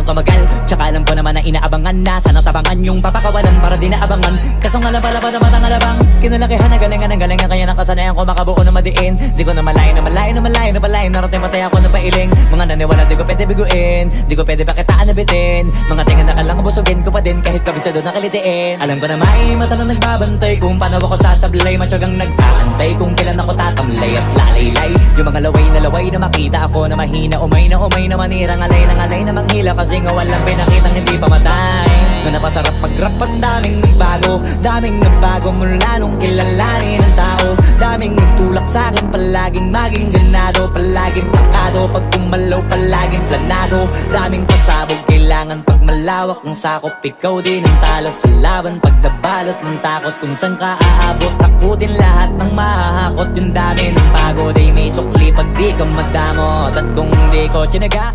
lalong tumagal. Tsaka alam ko naman na inaabangan na sana tabangan yung papakawalan para di naabangan. Kaso nga lang pala pa dapat ang alabang kinalakihan na galingan ng galingan. Kaya nakasanayan ko makabuo na madiin. Di ko na malayo na malayo na malayo na palayo. Narating matay ako na pailing. Mga naniwala di ko pwede biguin. Di ko pwede pakitaan na bitin. Mga tingan na kalang busugin ko pa din kahit kabisado na kalitiin. Alam ko na may mata na nagbabantay kung paano ako sasablay. Matyagang nag-aantay kung kailan ako tatamlay at lalaylay. Yung mga laway na makita ako na mahina. Umay na manirang alay na manghila. Kasi nga walang pinakitang hindi pa matay. Na napasarap mag-rap ang daming nagbago mula nung kilalanin ng tao. Daming nagtulak sa'kin palaging maging ganado. Palaging takado pag kumalaw palaging planado. Daming pasabog kailangan pag malawak ang sakop. Ikaw din ang talo sa laban pag nabalot ng takot. Kung saan ka aabot ako din lahat ng mahahakot. Yung dami ng pagod ay may sukli pag di ka magdamot. At kung di ko tsinaga